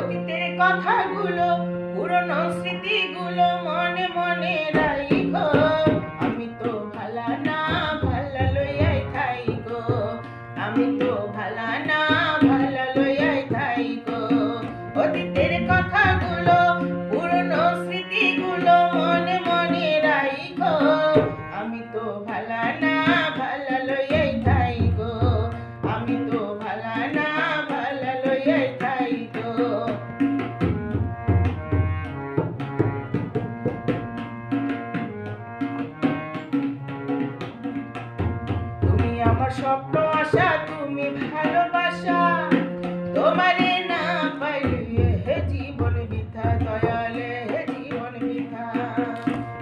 অতীতের কথাগুলো, পুরনো স্মৃতিগুলো মনে মনে রাইখো। আমি তো ভালা না, ভালা লইয়াই থাইকো। আমি তো ভালা না, ভালা লইয়াই থাইকো। অতীতের কথাগুলো, পুরনো স্মৃতিগুলো মনে মনে রাইখো। আমি তো ভালা না, ভালা লইয়াই থাইকো। আমি তো ভালা না, ভালা লইয়াই থাইকো। তুমি আমার স্বপ্ন আশা, তুমি ভালোবাসা। তোমারে না পাইলে হে জীবন বৃথা, দয়ালে হে জীবন বৃথা।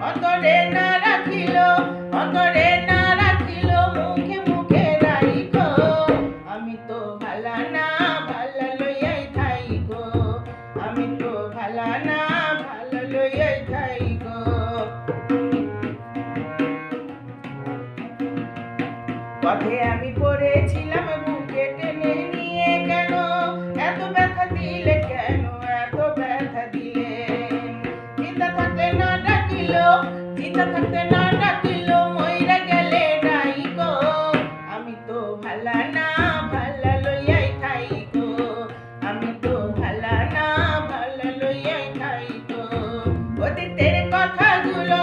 অন্তরে না রাখিল, অন্তরে না রাখিল, মুখে মুখে রাইখো। আমি তো ভালা না, ভালা লইয়াই থাইকো। আমি তো ভালা না, ভালা লইয়াই থাইকো। পথে আমি পড়েছিলাম বুকে টেনে নিয়ে, কেন এত ব্যথা দিলে, কেন এত ব্যথা দিলে। চিন্তা থাকতে না ডাকিল, চিন্তা থাকতে না ডাকিল, মইরা গেলে ডাইকো। আমি তো ভালা না, ভালা লইয়াই থাইকো। আমি তো ভালা না, ভালা লইয়াই থাইকো। অতীতের কথাগুলো,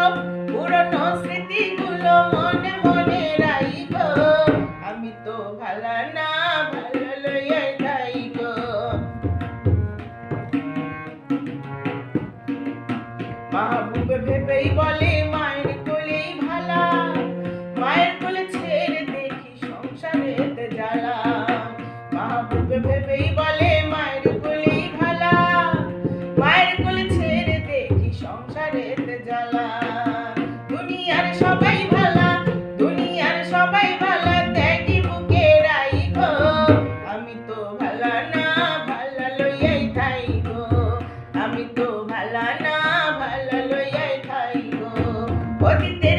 পুরনো স্মৃতিগুলো মনে মনে রাইখো। আমি তো ভালা না, ভালা লইয়াই থাইকো। মাহবুবে ভেবেই বলে মায়ের কোলেই ভালা, মায়ের কোলে ছেড়ে দেখি সংসারেতে জ্বালা। মাহবুবে ভেবেই বলে মায়ের কোলেই ভালা, মায়ের কোলে ছেড়ে দেখি সংসারেতে জ্বালা। দুনিয়ার সবাই ভালা, দুনিয়ার সবাই ভালা, ত্যাগী বুকে রাইখো। আমি তো ভালা না, ভালা লইয়াই থাইকো। আমি তো ভালা না, ভালা লইয়াই থাইকো। অতীতে